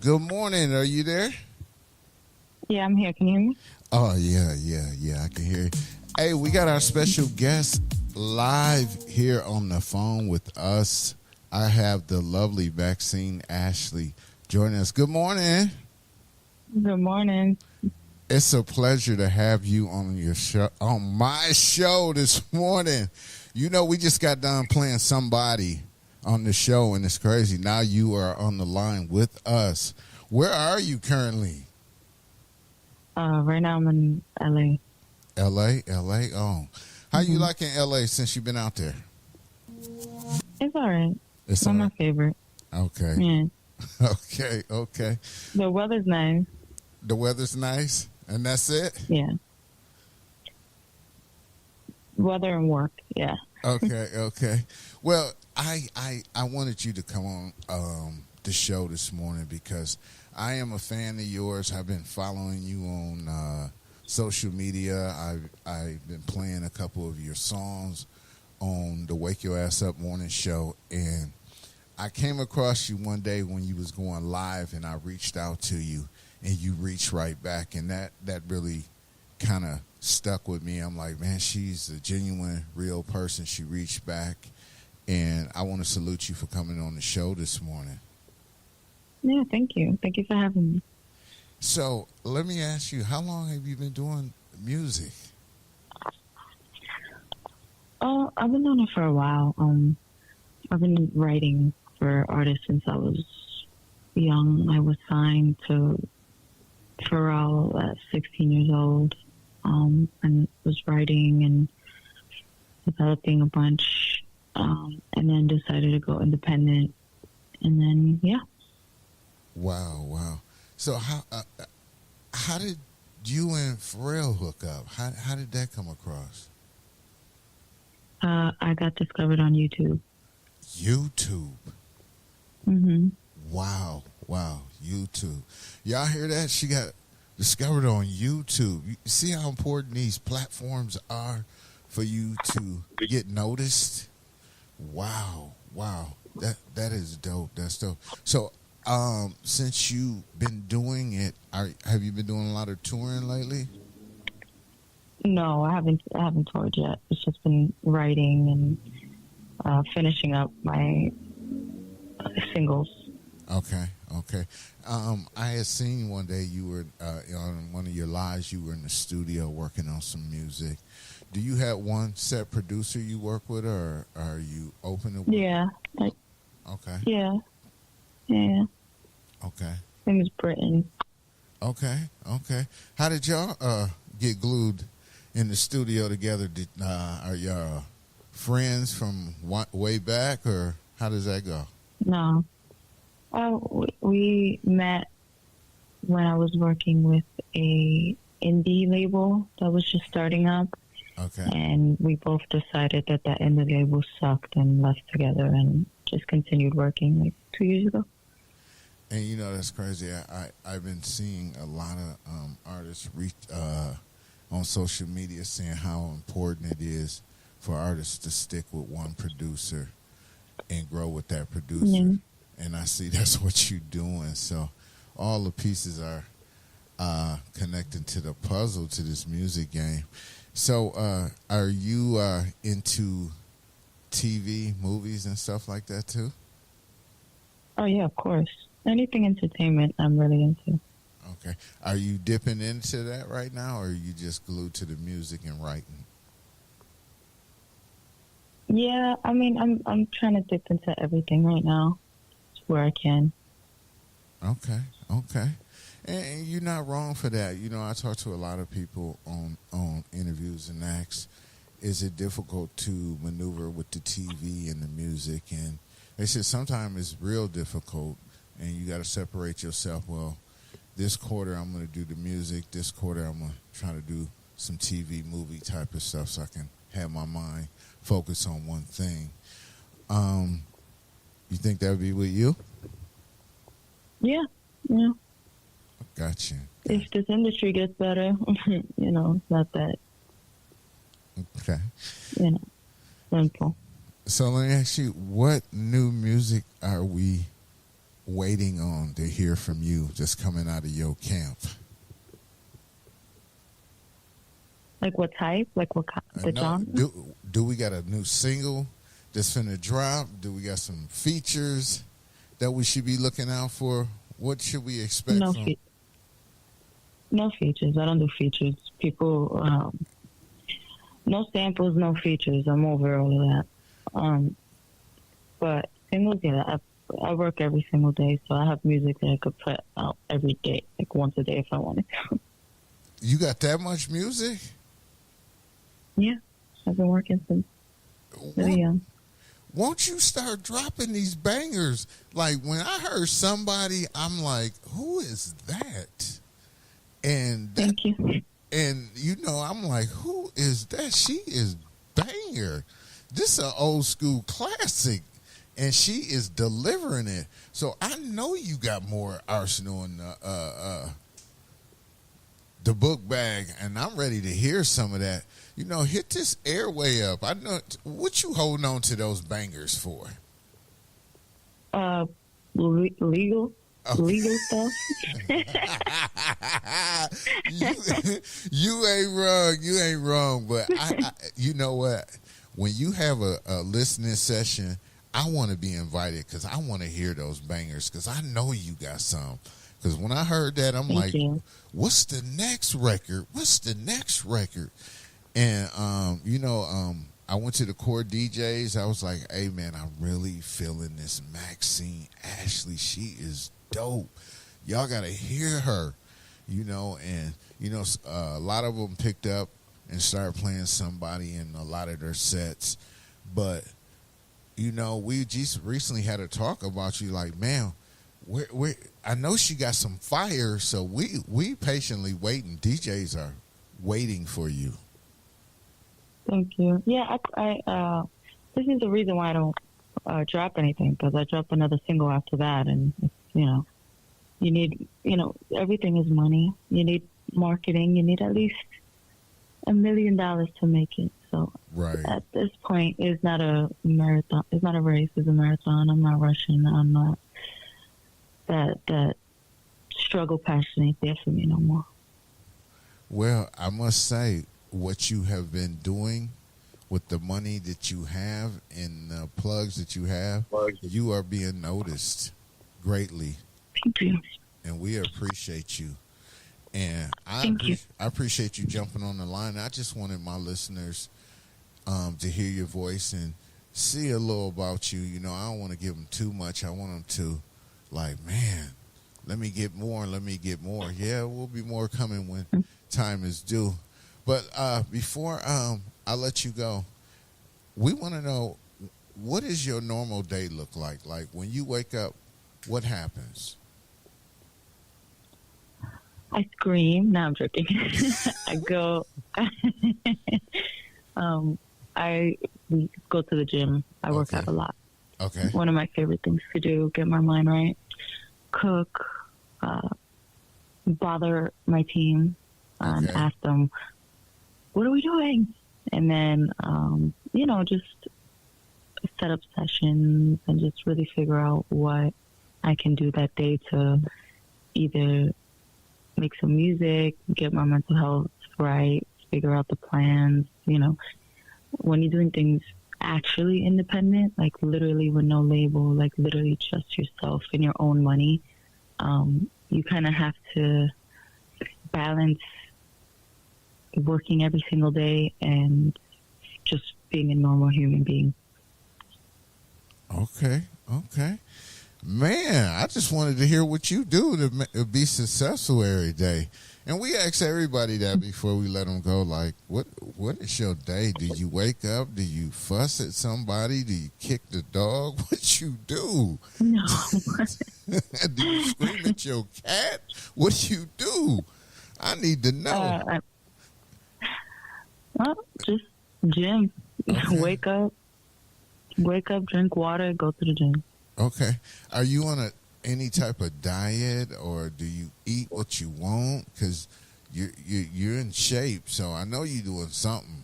Good morning. Are you there? Yeah, I'm here. Can you hear me? Oh, yeah. I can hear you. Hey, we got our special guest live here on the phone with us. I have the lovely Maxine Ashley joining us. Good morning. Good morning. It's a pleasure to have you on your show, on my show this morning. You know, we just got done playing somebody on the show, and it's crazy. Now you are on the line with us. Where are you currently? Right now I'm in LA. LA. Oh, how you liking LA since you've been out there? It's all right. It's Not all my right. favorite. Okay. Yeah. Okay. The weather's nice. The weather's nice, and that's it. Yeah. Weather and work. Yeah. Okay. Well, I wanted you to come on the show this morning because I am a fan of yours. I've been following you on social media. I've been playing a couple of your songs on the Wake Your Ass Up morning show, and I came across you one day when you was going live, and I reached out to you, and you reached right back, and that really kind of stuck with me. I'm like, man, she's a genuine, real person. She reached back, and I want to salute you for coming on the show this morning. Yeah, thank you. Thank you for having me. So let me ask you, how long have you been doing music? I've been doing it for a while. I've been writing for artists since I was young. I was signed to Pharrell at 16 years old, and was writing and developing a bunch, and then decided to go independent, and then yeah. Wow. So how did you and Pharrell hook up? How did that come across? I got discovered on YouTube. YouTube. Mm-hmm. Wow. YouTube. Y'all hear that? She got discovered on YouTube. You see how important these platforms are for you to get noticed? Wow. That is dope. That's dope. So, since you've been doing it, have you been doing a lot of touring lately? No, I haven't toured yet. It's just been writing and finishing up my singles. Okay. I had seen one day you were on one of your lives. You were in the studio working on some music. Do you have one set producer you work with, or are you open to work? Yeah. Okay. Yeah. Okay. His name is Britain. Okay. How did y'all get glued in the studio together? Are y'all friends from way back, or how does that go? No. We met when I was working with a indie label that was just starting up. Okay. And we both decided that indie label sucked and left together and just continued working like 2 years ago. And you know, that's crazy. I've been seeing a lot of artists on social media saying how important it is for artists to stick with one producer and grow with that producer. Yeah. And I see that's what you're doing. So all the pieces are connecting to the puzzle to this music game. So are you into TV, movies, and stuff like that too? Oh, yeah, of course. Anything entertainment I'm really into. Okay. Are you dipping into that right now, or are you just glued to the music and writing? Yeah, I mean, I'm trying to dip into everything right now where I can. Okay. And you're not wrong for that. You know, I talk to a lot of people on interviews and ask, is it difficult to maneuver with the TV and the music? And they said sometimes it's real difficult, and you got to separate yourself. Well, this quarter I'm going to do the music. This quarter I'm going to try to do some TV, movie type of stuff so I can have my mind focus on one thing. You think that would be with you? Yeah. Gotcha. If this industry gets better, it's not that, Okay. simple. So let me ask you, what new music are we waiting on to hear from you just coming out of your camp? Like what type? Like what the genre? Do we got a new single that's finna drop? Do we got some features that we should be looking out for? What should we expect from? No features. I don't do features. People, no samples, no features. I'm over all of that. But singles, yeah, I work every single day, so I have music that I could put out every day, like once a day if I wanted to. You got that much music? Yeah, I've been working since really young. Won't you start dropping these bangers? Like when I heard somebody, I'm like, who is that? And thank you. And I'm like, who is that? She is banger. This is an old school classic, and she is delivering it. So I know you got more arsenal in the book bag, and I'm ready to hear some of that. Hit this airway up. I know what you holding on to those bangers for. Legal stuff. You ain't wrong. You ain't wrong. But I you know what? When you have a listening session, I want to be invited because I want to hear those bangers because I know you got some. Because when I heard that, I'm Thank you. what's the next record? What's the next record? And, I went to the core DJs. I was like, hey, man, I'm really feeling this Maxine Ashley. She is dope. Y'all got to hear her, and, a lot of them picked up and started playing somebody in a lot of their sets. But, we just recently had a talk about you like, man, I know she got some fire, so we patiently waiting. DJs are waiting for you. Thank you. Yeah, I this is the reason why I don't drop anything, because I drop another single after that, and you need, everything is money. You need marketing. You need at least $1 million to make it. So right. At this point, it's not a marathon. It's not a race. It's a marathon. I'm not rushing. I'm not that struggle passion ain't there for me no more. Well, I must say, what you have been doing with the money that you have and the plugs that you have, you are being noticed greatly. Thank you. And we appreciate you. And I appreciate you jumping on the line. I just wanted my listeners to hear your voice and see a little about you. I don't want to give them too much. I want them to, like, man, let me get more. Yeah, we'll be more coming when time is due. But before I let you go, we want to know, what does your normal day look like? Like when you wake up, what happens? I scream. No, I'm joking. I go. We go to the gym. I work out a lot. Okay. One of my favorite things to do, get my mind right. Cook. Bother my team and ask them, what are we doing? And then, just set up sessions and just really figure out what I can do that day to either make some music, get my mental health right, figure out the plans. When you're doing things actually independent, like literally with no label, like literally just yourself and your own money, you kind of have to balance working every single day and just being a normal human being. Okay. Man, I just wanted to hear what you do to be successful every day. And we ask everybody that before we let them go, like, what is your day? Do you wake up? Do you fuss at somebody? Do you kick the dog? What you do? No. Do you scream at your cat? What do you do? I need to know. Just gym. Okay. Wake up, drink water, go to the gym. Okay. Are you on any type of diet, or do you eat what you want? Because you're in shape, so I know you're doing something.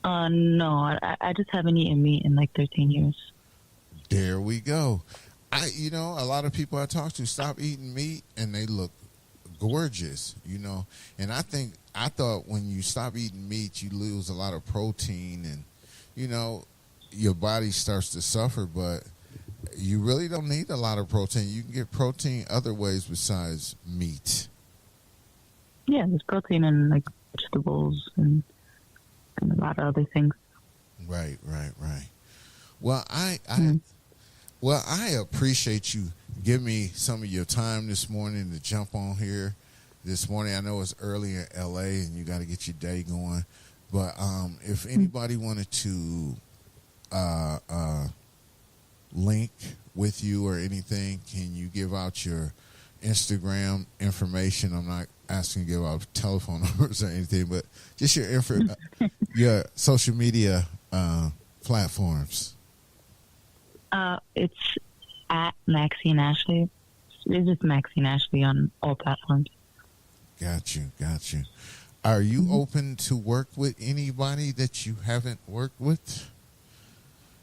No, I just haven't eaten meat in like 13 years. There we go. a lot of people I talk to stop eating meat and they look gorgeous, and I thought when you stop eating meat, you lose a lot of protein and, your body starts to suffer, but you really don't need a lot of protein. You can get protein other ways besides meat. Yeah, there's protein in like vegetables and a lot of other things. Right. Well, I appreciate you giving me some of your time this morning to jump on here this morning. I know it's early in LA and you got to get your day going, but if anybody wanted to link with you or anything, can you give out your Instagram information? I'm not asking to give out telephone numbers or anything, but just your your social media platforms. It's at Maxine Ashley. It's just Maxine Ashley on all platforms. Got you. Are you open to work with anybody that you haven't worked with?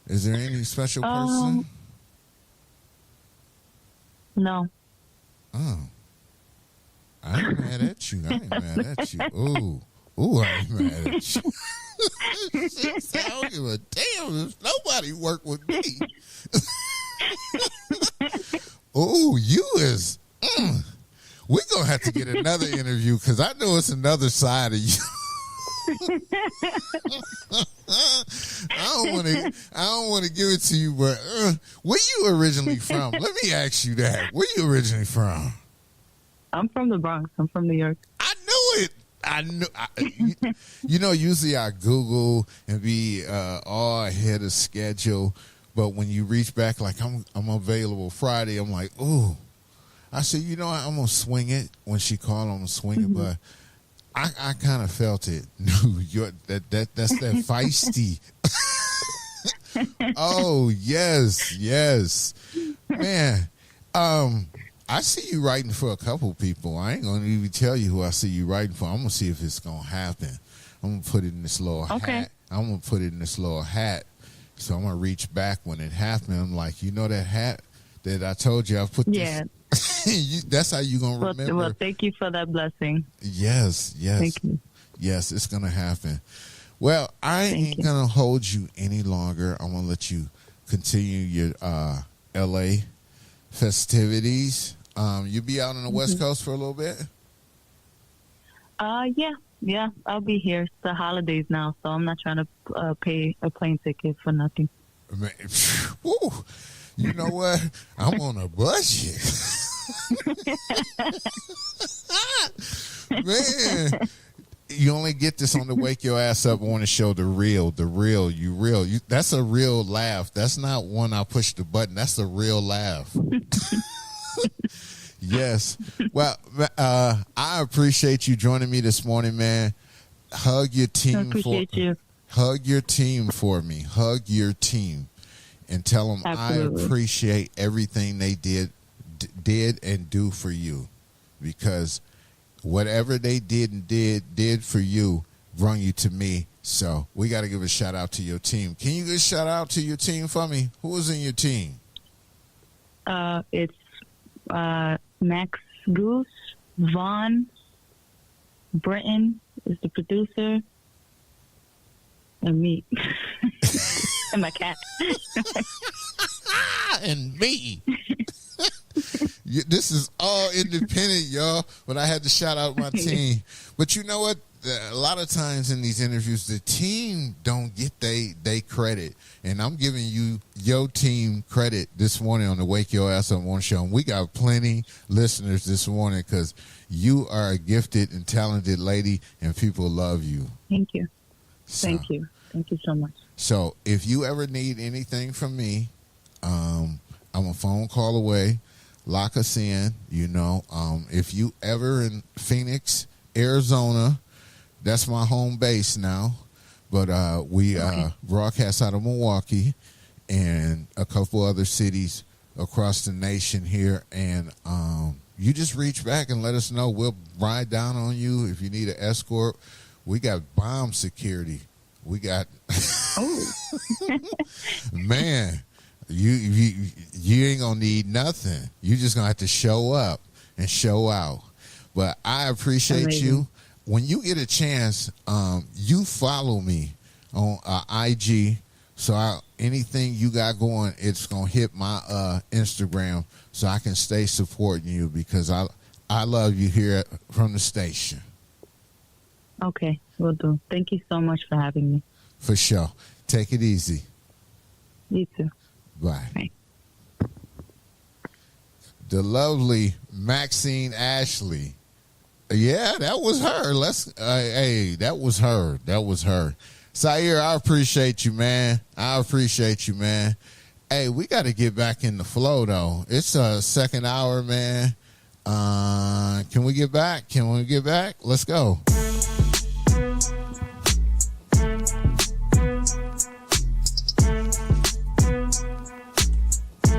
Is there any special person? No. Oh. I ain't mad at you. Ooh, I ain't mad at you. I don't give a damn if nobody work with me. Oh, you is... We're going to have to get another interview because I know it's another side of you. I don't want to give it to you, but where you originally from? Let me ask you that. Where you originally from? I'm from the Bronx. I'm from New York. I knew it. Usually I Google and be all ahead of schedule, but when you reach back like I'm available Friday, I'm like, ooh. I said, I'm gonna swing it. When she called, I'm gonna swing it, but I kind of felt it. That's that feisty. Oh yes, man. I see you writing for a couple people. I ain't gonna even tell you who I see you writing for. I'm gonna see if it's gonna happen. I'm gonna put it in this little hat. I'm gonna put it in this little hat. So I'm gonna reach back when it happened. I'm like, that hat that I told you I put. Yeah. That's how you gonna remember. Well, thank you for that blessing. Yes. Thank you. Yes, it's gonna happen. Well, I ain't gonna hold you any longer. I'm gonna let you continue your LA festivities. You be out on the West Coast for a little bit? Yeah. I'll be here. It's the holidays now, so I'm not trying to pay a plane ticket for nothing. Man, woo. You know what? I'm on a budget. Man, you only get this on the Wake Your Ass Up on the show. The real. That's a real laugh. That's not one I push the button. That's a real laugh. Yes. Well, I appreciate you joining me this morning, man. Hug your team. I appreciate you. Hug your team for me. Hug your team. And tell them Absolutely. I appreciate everything they did and do for you, because whatever they did for you brought you to me. So we got to give a shout out to your team. Can you give a shout out to your team for me? Who was in your team? It's Max Goose, Vaughn, Britton is the producer, and me. And my cat. And me. This is all independent, y'all, but I had to shout out my team. But you know what? A lot of times in these interviews, the team don't get they credit. And I'm giving you your team credit this morning on the Wake Your Ass Up One show. And we got plenty listeners this morning because you are a gifted and talented lady and people love you. Thank you. Thank you. Thank you so much. So if you ever need anything from me, I'm a phone call away. Lock us in, if you ever in Phoenix, Arizona, that's my home base now. But we broadcast out of Milwaukee and a couple other cities across the nation here. And you just reach back and let us know. We'll ride down on you if you need an escort. We got bomb security. We got, man, You ain't gonna need nothing. You just gonna have to show up and show out. But I appreciate Amazing. you. When you get a chance, you follow me on IG. So anything you got going, it's gonna hit my Instagram, so I can stay supporting you because I love you here from the station. Okay, will do. Thank you so much for having me. For sure. Take it easy. You too. Bye. Bye. The lovely Maxine Ashley. Yeah, that was her. Hey, that was her. That was her. Zaire, I appreciate you, man. I appreciate you, man. Hey, we got to get back in the flow, though. It's a second hour, man. Can we get back? Let's go.